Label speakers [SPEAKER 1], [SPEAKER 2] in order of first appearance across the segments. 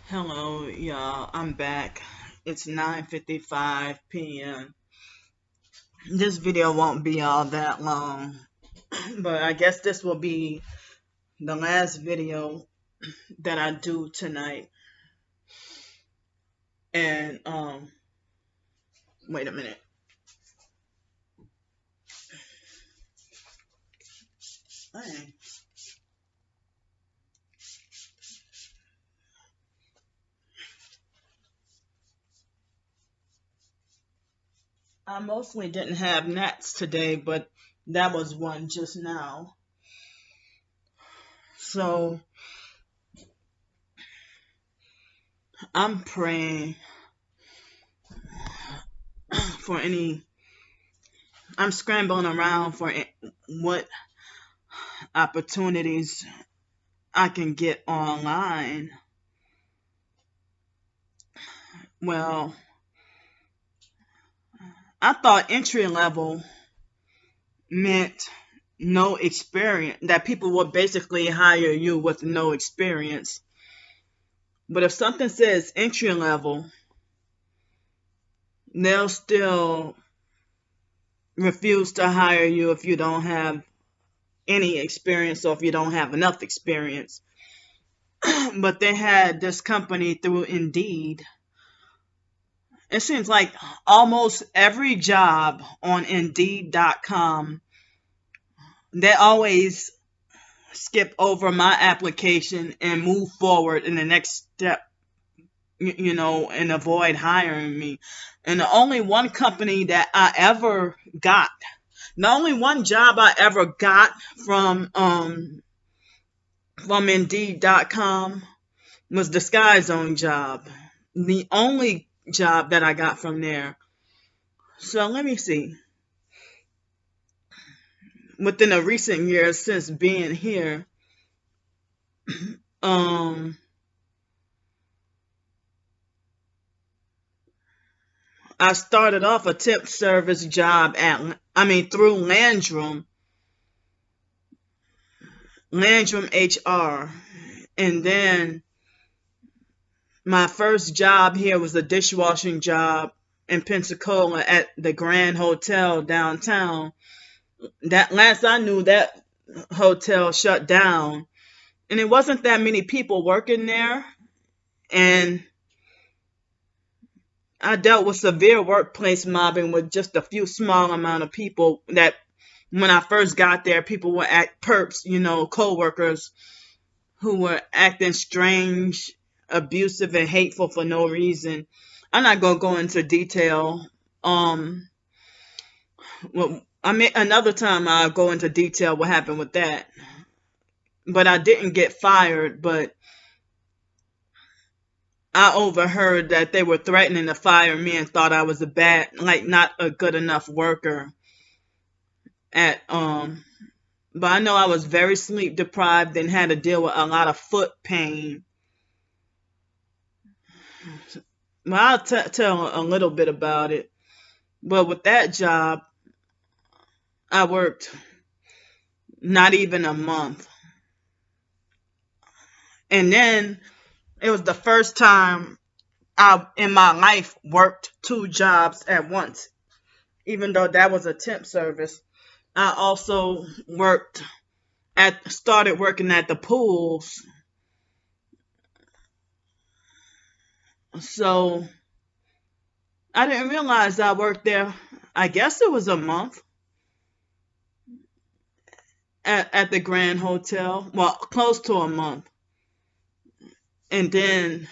[SPEAKER 1] Hello, y'all. I'm back. It's 9:55 p.m. This video won't be all that long, but I guess this will be the last video that I do tonight. And wait a minute. Dang. I mostly didn't have gnats today, but that was one just now. So I'm praying for any. I'm scrambling around for what opportunities I can get online. Well, I thought entry level meant no experience, that people would basically hire you with no experience. But if something says entry level, they'll still refuse to hire you if you don't have any experience or if you don't have enough experience. But they had this company through Indeed. It seems like almost every job on Indeed.com, they always skip over my application and move forward in the next step, and avoid hiring me. And the only one company that I ever got, the only one job I ever got from Indeed.com was the Sky Zone job. The only job that I got from there. So let me see. Within the recent years since being here, I started off a tip service job through Landrum HR. And then my first job here was a dishwashing job in Pensacola at the Grand Hotel downtown. That last I knew, that hotel shut down. And it wasn't that many people working there. And I dealt with severe workplace mobbing with just a few small amount of people that when I first got there, people were perps, co-workers who were acting strange, abusive, and hateful for no reason. I'm not going to go into detail. Well, another time I'll go into detail what happened with that. But I didn't get fired, but I overheard that they were threatening to fire me and thought I was not a good enough worker but I know I was very sleep deprived and had to deal with a lot of foot pain. Well, I'll tell a little bit about it. But with that job, I worked not even a month. And then it was the first time I, in my life, worked two jobs at once. Even though that was a temp service, I also started working at the pools. So I didn't realize I worked there. I guess it was a month at the Grand Hotel. Well, close to a month. And then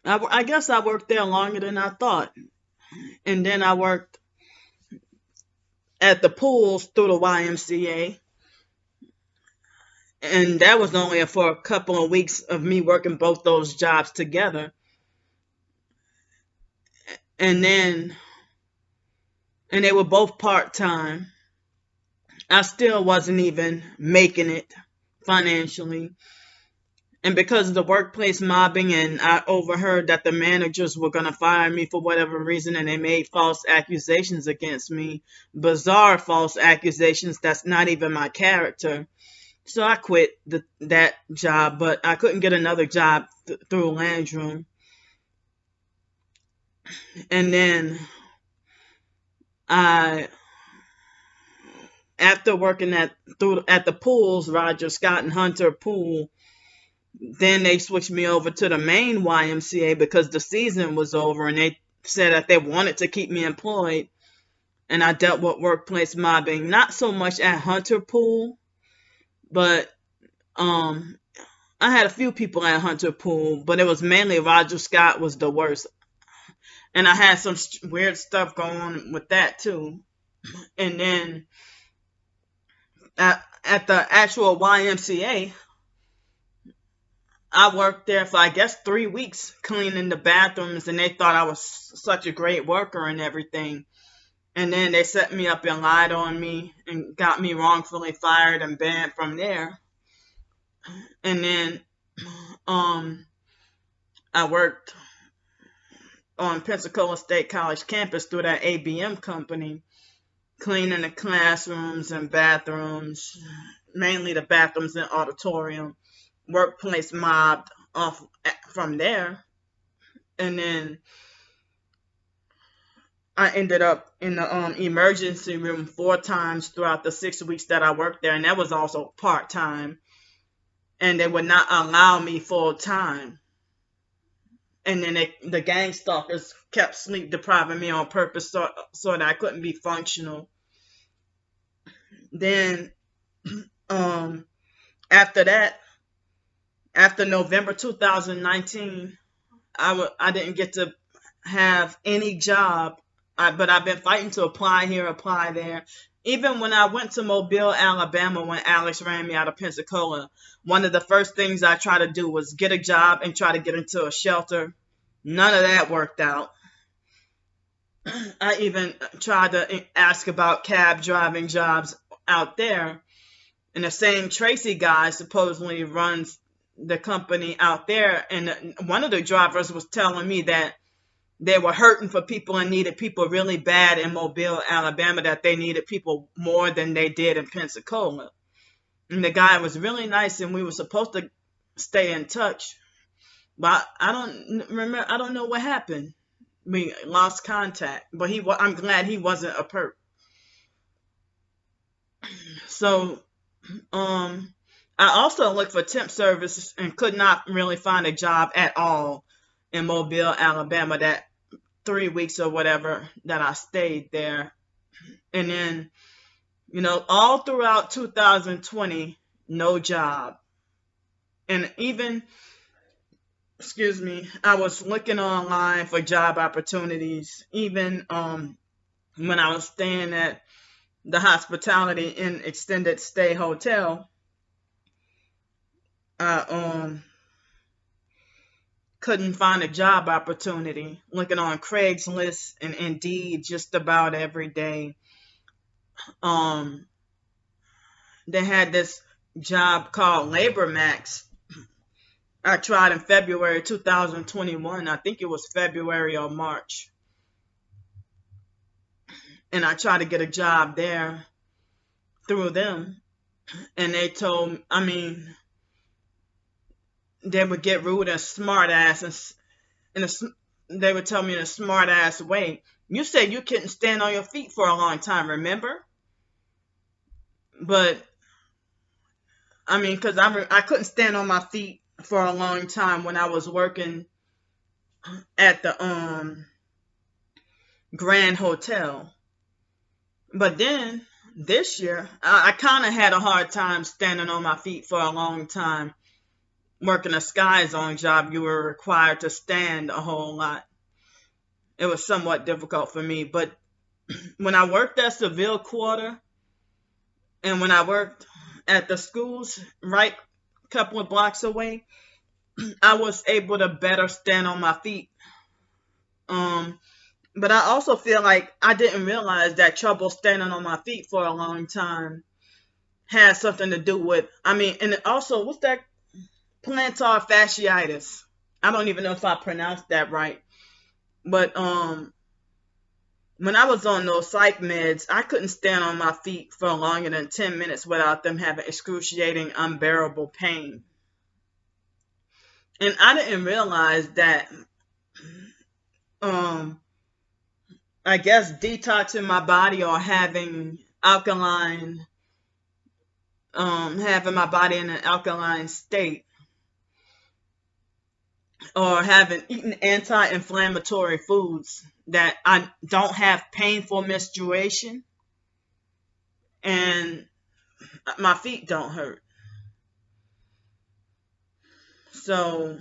[SPEAKER 1] I guess I worked there longer than I thought. And then I worked at the pools through the YMCA. And that was only for a couple of weeks of me working both those jobs together. And they were both part-time. I still wasn't even making it financially. And because of the workplace mobbing, and I overheard that the managers were going to fire me for whatever reason, and they made false accusations against me, bizarre false accusations that's not even my character. So I quit that job, but I couldn't get another job through Landrum. And then I, after working at the pools, Roger Scott and Hunter Pool, then they switched me over to the main YMCA because the season was over, and they said that they wanted to keep me employed. And I dealt with workplace mobbing, not so much at Hunter Pool, but um, I had a few people at Hunter Pool, but it was mainly Roger Scott was the worst. And I had some weird stuff going on with that too. And then at the actual YMCA, I worked there for, I guess, 3 weeks cleaning the bathrooms, and they thought I was such a great worker and everything. And then they set me up and lied on me and got me wrongfully fired and banned from there. And then I worked on Pensacola State College campus through that ABM company, cleaning the classrooms and bathrooms, mainly the bathrooms and auditorium. Workplace mobbed off from there. And then I ended up in the emergency room 4 times throughout the 6 weeks that I worked there, and that was also part-time. And they would not allow me full-time. And then the gang stalkers kept sleep depriving me on purpose so that I couldn't be functional. Then after that, after November 2019, I didn't get to have any job, but I've been fighting to apply here, apply there. Even when I went to Mobile, Alabama, when Alex ran me out of Pensacola, one of the first things I tried to do was get a job and try to get into a shelter. None of that worked out. I even tried to ask about cab driving jobs out there. And the same Tracy guy supposedly runs the company out there. And one of the drivers was telling me that they were hurting for people and needed people really bad in Mobile, Alabama, that they needed people more than they did in Pensacola. And the guy was really nice, and we were supposed to stay in touch. But I don't remember. I don't know what happened. We lost contact. But I'm glad he wasn't a perp. So, I also looked for temp services and could not really find a job at all in Mobile, Alabama, that 3 weeks or whatever that I stayed there. And then, all throughout 2020, no job. And even, I was looking online for job opportunities, even when I was staying at the Hospitality Inn Extended Stay Hotel. I couldn't find a job opportunity, looking on Craigslist and Indeed just about every day. They had this job called Labor Max. I tried in February 2021. I think it was February or March. And I tried to get a job there through them. And they told, they would get rude and smart ass, and they would tell me in a smart ass way, you said you couldn't stand on your feet for a long time, remember? But because I couldn't stand on my feet for a long time when I was working at the Grand Hotel. But then this year, I kind of had a hard time standing on my feet for a long time. Working a Sky Zone job, you were required to stand a whole lot. It was somewhat difficult for me. But when I worked at Seville Quarter and when I worked at the schools right a couple of blocks away, I was able to better stand on my feet. But I also feel like I didn't realize that trouble standing on my feet for a long time had something to do with, and also, what's that? Plantar fasciitis. I don't even know if I pronounced that right. But when I was on those psych meds, I couldn't stand on my feet for longer than 10 minutes without them having excruciating, unbearable pain. And I didn't realize that, um, I guess detoxing my body or having my body in an alkaline state, or having eaten anti-inflammatory foods, that I don't have painful menstruation and my feet don't hurt. So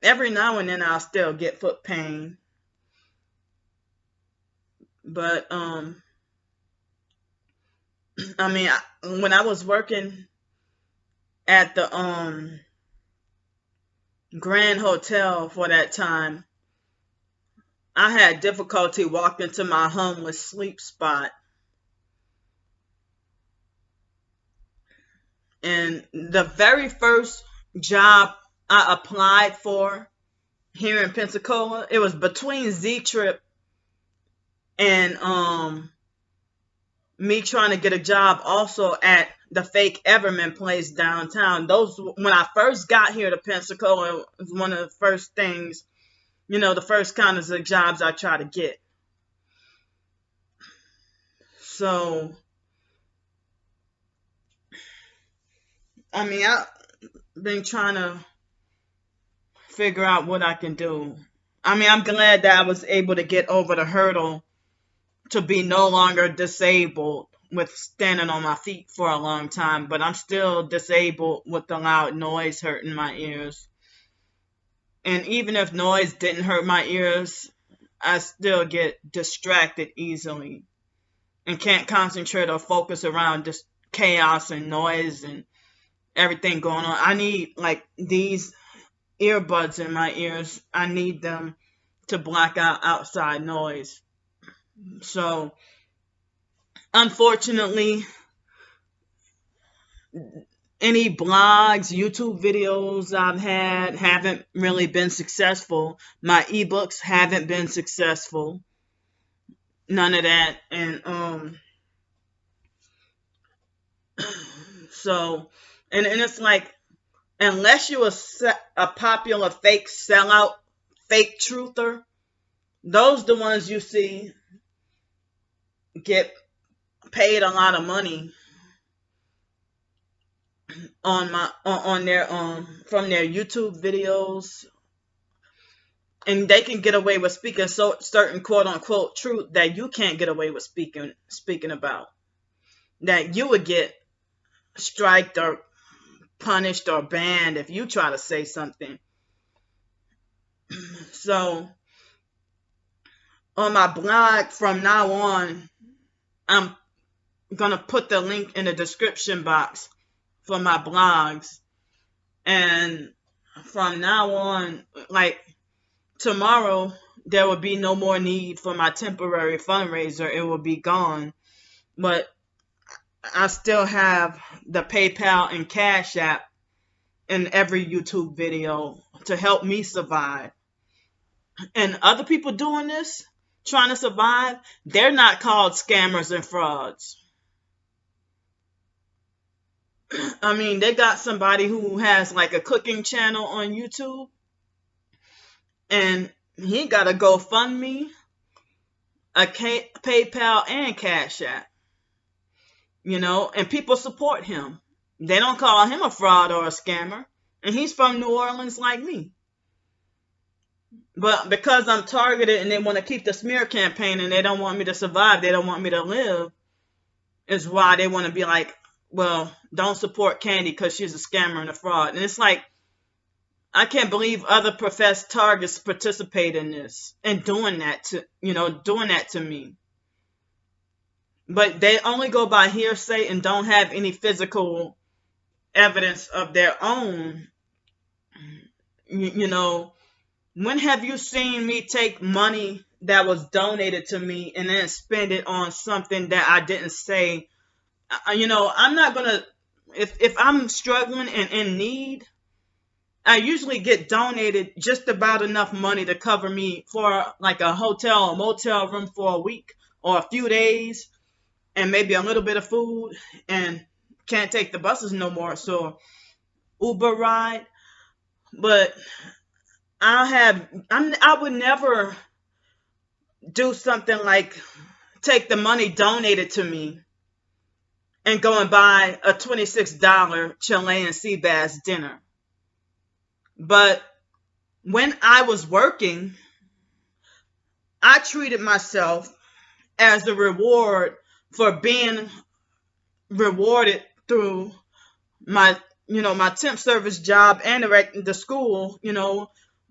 [SPEAKER 1] every now and then I'll still get foot pain, but I mean, when I was working at the Grand Hotel for that time, I had difficulty walking to my homeless sleep spot. And the very first job I applied for here in Pensacola, it was between Z-Trip and me trying to get a job also at the fake Everman place downtown. Those, when I first got here to Pensacola, was one of the first things, the first kinds of jobs I try to get. So, I mean, I've been trying to figure out what I can do. I mean, I'm glad that I was able to get over the hurdle to be no longer disabled with standing on my feet for a long time, but I'm still disabled with the loud noise hurting my ears. And even if noise didn't hurt my ears, I still get distracted easily and can't concentrate or focus around just chaos and noise and everything going on. I need like these earbuds in my ears. I need them to block out outside noise. So, unfortunately, any blogs, YouTube videos I've had haven't really been successful. My ebooks haven't been successful. None of that. And so, and it's like, unless you're a popular fake sellout, fake truther, those the ones you see get paid a lot of money on their from their YouTube videos, and they can get away with speaking certain quote unquote truth that you can't get away with speaking about, that you would get striked or punished or banned if you try to say something. So on my blog from now on, I'm gonna put the link in the description box for my blogs, and from now on, like tomorrow, there will be no more need for my temporary fundraiser. It will be gone, but I still have the PayPal and Cash App in every YouTube video to help me survive. And other people doing this, trying to survive, they're not called scammers and frauds. I mean, they got somebody who has like a cooking channel on YouTube, and he got a GoFundMe, a PayPal, and Cash App. And people support him. They don't call him a fraud or a scammer, and he's from New Orleans like me. But because I'm targeted and they want to keep the smear campaign and they don't want me to survive, they don't want me to live, is why they want to be like, well, don't support Candy because she's a scammer and a fraud. And it's like, I can't believe other professed targets participate in this and doing that to me. But they only go by hearsay and don't have any physical evidence of their own. When have you seen me take money that was donated to me and then spend it on something that I didn't say? I'm not going to, if I'm struggling and in need, I usually get donated just about enough money to cover me for like a hotel or motel room for a week. or a few days and maybe a little bit of food and can't take the buses no more. So Uber ride. But I would never do something like take the money donated to me and go and buy a $26 Chilean sea bass dinner. But when I was working, I treated myself as a reward for being rewarded through my my temp service job and the school.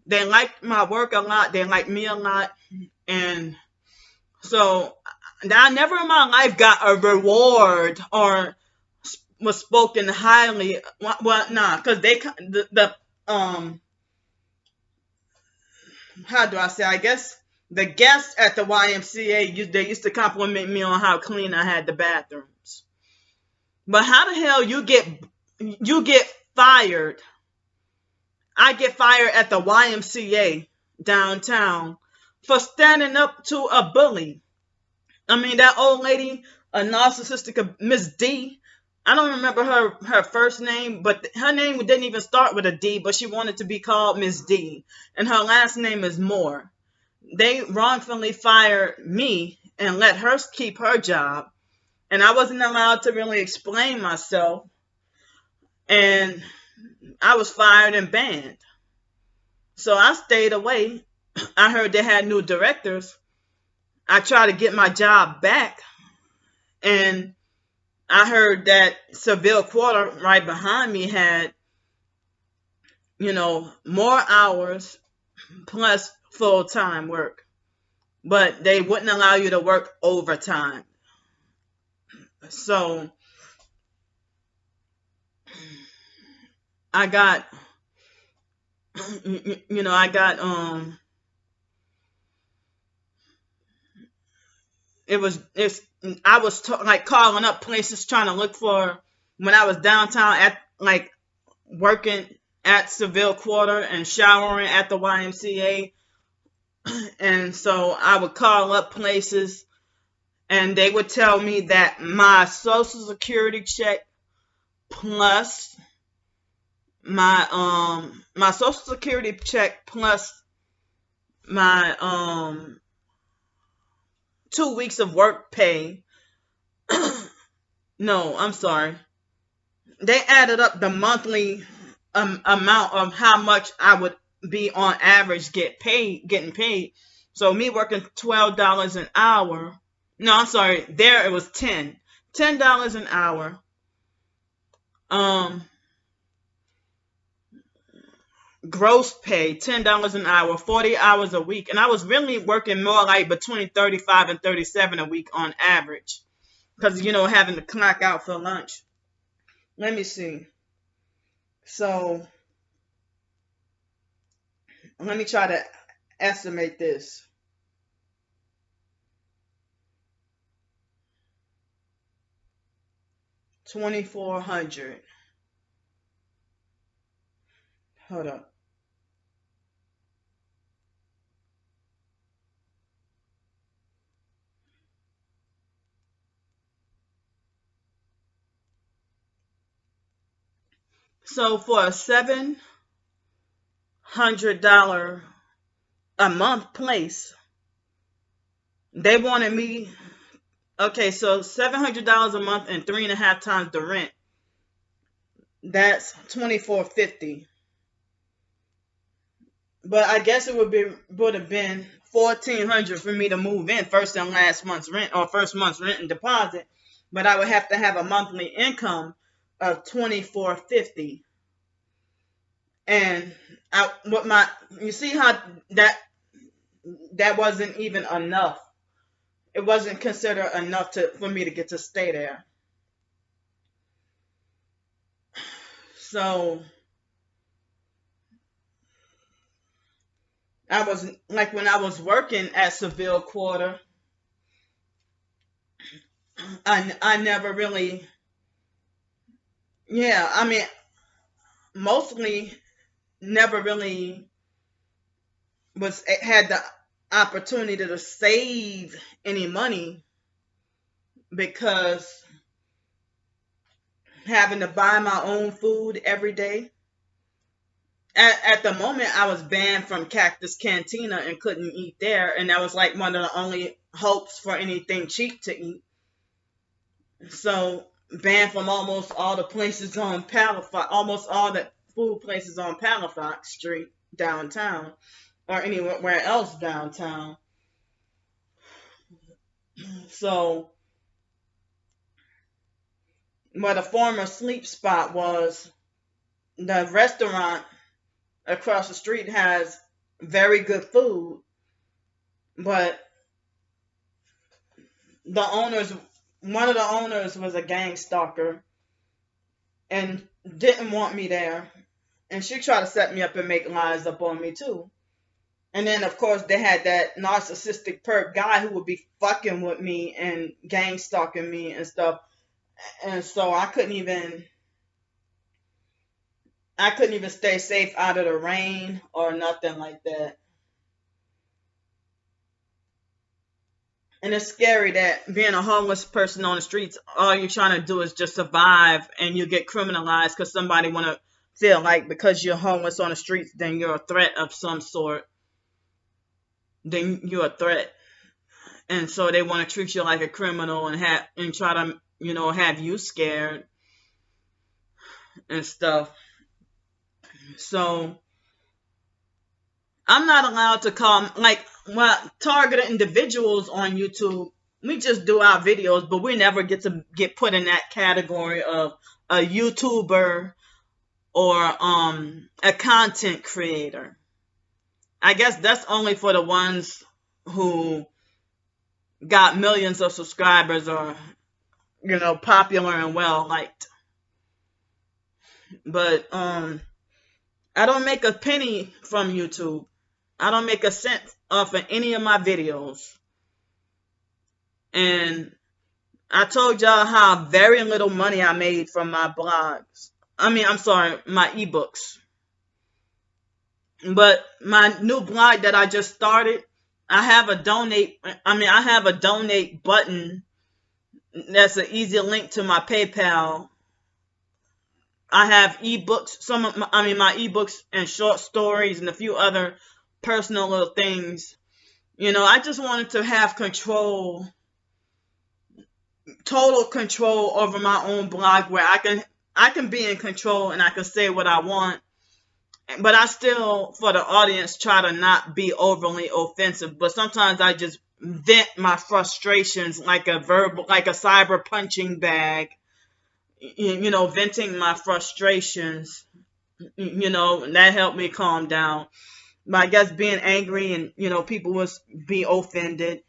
[SPEAKER 1] They liked my work a lot, they liked me a lot, and so I never in my life got a reward or was spoken highly. Well, nah, because the how do I say, I guess the guests at the YMCA, they used to compliment me on how clean I had the bathrooms. But how the hell you get fired? I get fired at the YMCA downtown for standing up to a bully. I mean, that old lady, a narcissistic Miss D. I don't remember her first name, but her name didn't even start with a D, but she wanted to be called Miss D. And her last name is Moore. They wrongfully fired me and let her keep her job. And I wasn't allowed to really explain myself. And I was fired and banned. So I stayed away. I heard they had new directors. I tried to get my job back. And I heard that Seville Quarter right behind me had, more hours plus full-time work. But they wouldn't allow you to work overtime. So I got, I got, I was like calling up places trying to look for, when I was downtown at like working at Seville Quarter and showering at the YMCA. And so I would call up places and they would tell me that my social security check plus my social security check plus my 2 weeks of work pay. No, I'm sorry. They added up the monthly amount of how much I would be on average getting paid. So me working $12 an hour. No, I'm sorry. There it was $10 an hour. Gross pay $10 an hour, 40 hours a week, and I was really working more like between 35 and 37 a week on average, because having to clock out for lunch. Let me see. So let me try to estimate this. $2,400. Hold up. So for a $700 a month place, they wanted me. Okay, so $700 a month and 3.5 times the rent. That's $2,450. But I guess it would have been $1,400 for me to move in first and last month's rent, or first month's rent and deposit. But I would have to have a monthly income of $2,450. And you see how that wasn't even enough. It wasn't considered enough for me to get to stay there. So I was like, when I was working at Seville Quarter, I never really, I mean, mostly never really had the opportunity to save any money because having to buy my own food every day. At the moment, I was banned from Cactus Cantina and couldn't eat there, and that was like one of the only hopes for anything cheap to eat. So banned from almost all the places on Palafox, almost all the food places on Palafox Street downtown, or anywhere else downtown. So where the former sleep spot was, the restaurant across the street has very good food, but the owners, one of the owners was a gang stalker and didn't want me there. And she tried to set me up and make lies up on me too. And then, of course, they had that narcissistic perp guy who would be fucking with me and gang stalking me and stuff. And so I couldn't even stay safe out of the rain or nothing like that. And it's scary that being a homeless person on the streets, all you're trying to do is just survive, and you get criminalized because somebody want to feel like because you're homeless on the streets, then you're a threat of some sort. Then you're a threat, and so they want to treat you like a criminal and try to have you scared and stuff. So I'm not allowed to call targeted individuals on YouTube. We just do our videos, but we never get put in that category of a YouTuber or a content creator. I guess that's only for the ones who got millions of subscribers or popular and well liked. But I don't make a penny from YouTube. I don't make a cent off of any of my videos. And I told y'all how very little money I made from my blogs. I'm sorry, my ebooks. But my new blog that I just started, I have a donate button that's an easy link to my PayPal. I have ebooks, my ebooks and short stories and a few other personal little things. I just wanted to have total control over my own blog where I can be in control and I can say what I want. But I still, for the audience, try to not be overly offensive. But sometimes I just vent my frustrations like a cyber punching bag. Venting my frustrations. That helped me calm down. But I guess being angry and people will be offended.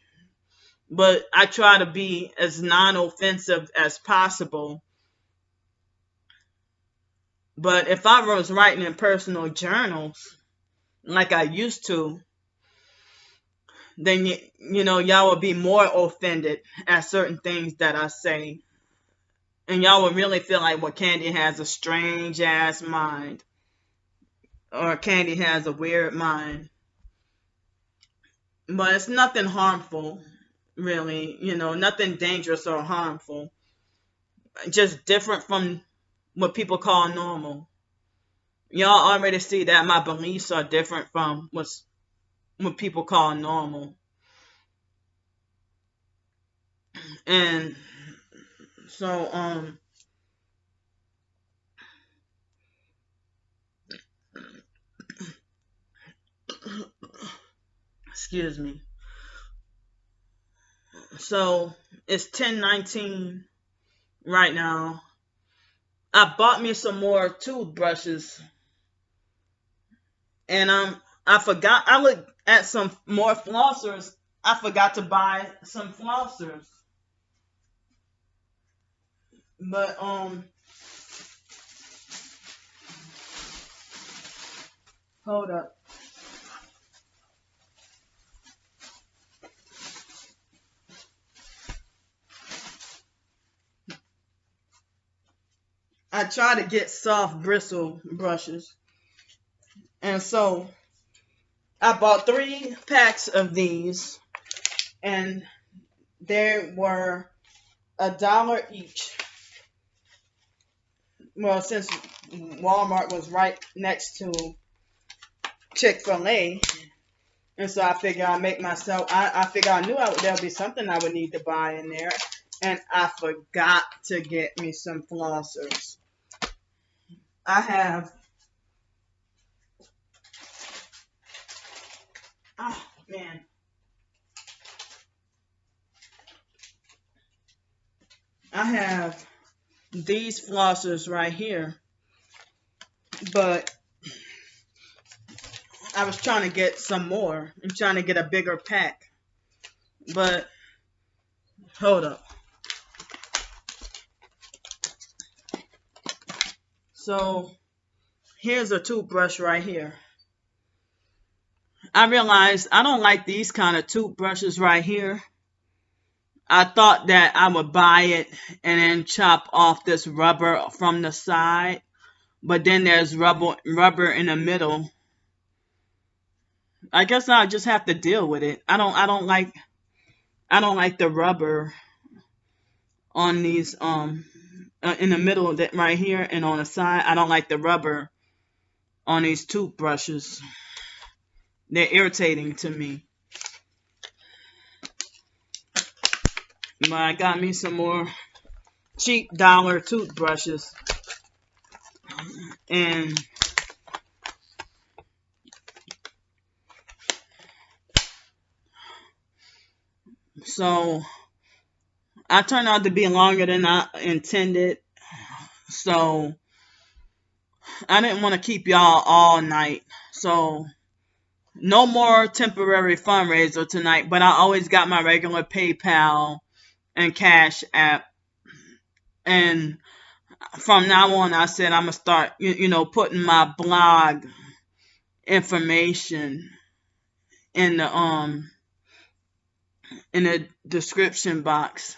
[SPEAKER 1] But I try to be as non-offensive as possible. But if I was writing in personal journals, like I used to, then y'all would be more offended at certain things that I say. And y'all would really feel like, well, Candy has a strange ass mind. Or Candy has a weird mind. But it's nothing harmful, really. Nothing dangerous or harmful. Just different from what people call normal. Y'all already see that my beliefs are different from what people call normal. And so excuse me. So it's 10:19 right now. I bought me some more toothbrushes. And I forgot, I looked at some more flossers. I forgot to buy some flossers. But hold up. I try to get soft bristle brushes. And so I bought 3 packs of these, and they were $1 each. Well, since Walmart was right next to Chick-fil-A, and so I figured I'd make myself. I figured I knew there'll be something I would need to buy in there, and I forgot to get me some flossers. I have. Oh man. I have these flossers right here, but I was trying to get some more. I'm trying to get a bigger pack, but hold up. So here's a toothbrush right here. I realized I don't like these kind of toothbrushes right here. I thought that I would buy it and then chop off this rubber from the side, but then there's rubber in the middle. I guess I'll just have to deal with it. I don't like the rubber on these in the middle that right here and on the side. I don't like the rubber on these toothbrushes. They're irritating to me. But I got me some more cheap dollar toothbrushes. And so I turned out to be longer than I intended. So I didn't want to keep y'all all night. So no more temporary fundraiser tonight, but I always got my regular PayPal and CashApp. And from now on, I said I'm going to start, putting my blog information in the description box.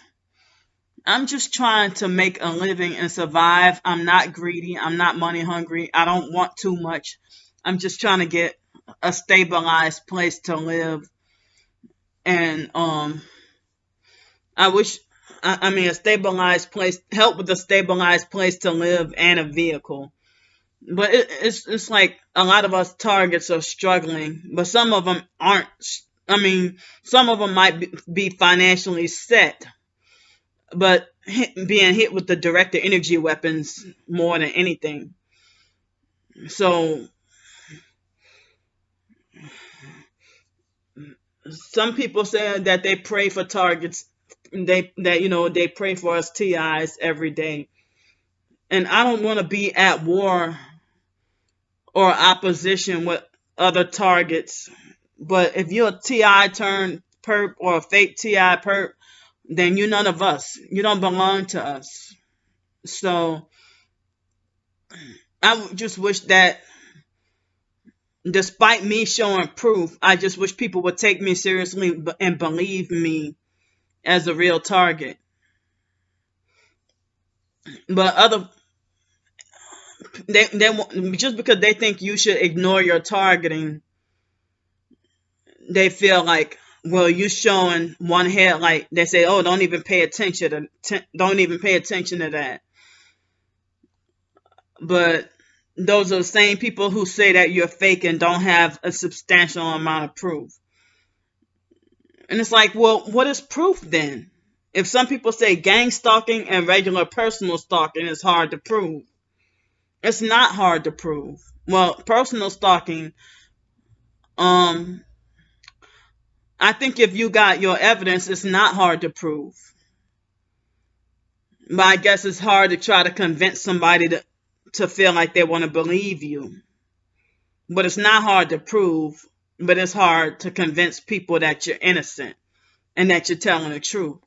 [SPEAKER 1] I'm just trying to make a living and survive. I'm not greedy. I'm not money hungry. I don't want too much. I'm just trying to get a stabilized place to live. And I wish, a stabilized place, help with a stabilized place to live and a vehicle. But it's like a lot of us targets are struggling, but some of them aren't. Some of them might be financially set, but being hit with the directed energy weapons more than anything. So some people say that they pray for targets. They pray for us TIs every day, and I don't want to be at war or opposition with other targets. But if you're a TI turned perp or a fake TI perp, then you're none of us. You don't belong to us. So I just wish that, despite me showing proof, I just wish people would take me seriously and believe me as a real target. But they just because they think you should ignore your targeting, they feel like, well, you showing one headlight. They say, oh, don't even pay attention to that. But those are the same people who say that you're fake and don't have a substantial amount of proof. And it's like, well, what is proof then? If some people say gang stalking and regular personal stalking is hard to prove, it's not hard to prove. Well, personal stalking, I think if you got your evidence, it's not hard to prove. But I guess it's hard to try to convince somebody to feel like they want to believe you. But it's not hard to prove, but it's hard to convince people that you're innocent and that you're telling the truth.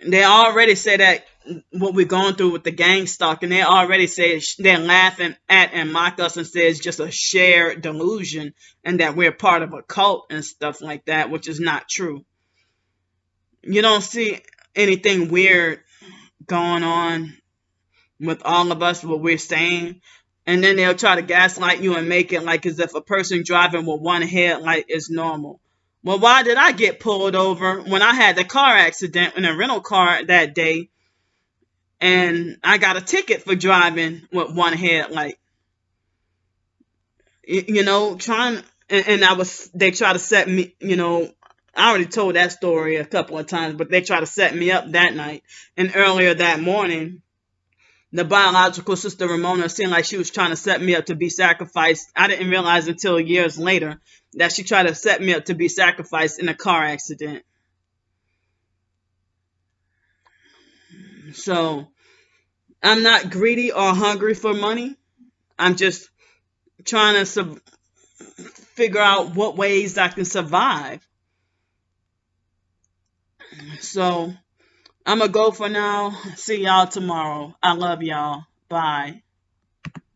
[SPEAKER 1] They already say that what we're going through with the gang stalking, they already say they're laughing at and mock us and say it's just a shared delusion and that we're part of a cult and stuff like that, which is not true. You don't see anything weird going on with all of us, what we're saying. And then they'll try to gaslight you and make it like as if a person driving with one headlight is normal. Well, why did I get pulled over when I had the car accident in a rental car that day, and I got a ticket for driving with one headlight? You know, trying, and they try to set me, I already told that story a couple of times, but they try to set me up that night. And earlier that morning, the biological sister Ramona seemed like she was trying to set me up to be sacrificed. I didn't realize until years later that she tried to set me up to be sacrificed in a car accident. So I'm not greedy or hungry for money. I'm just trying to figure out what ways I can survive. So I'm going to go for now. See y'all tomorrow. I love y'all. Bye.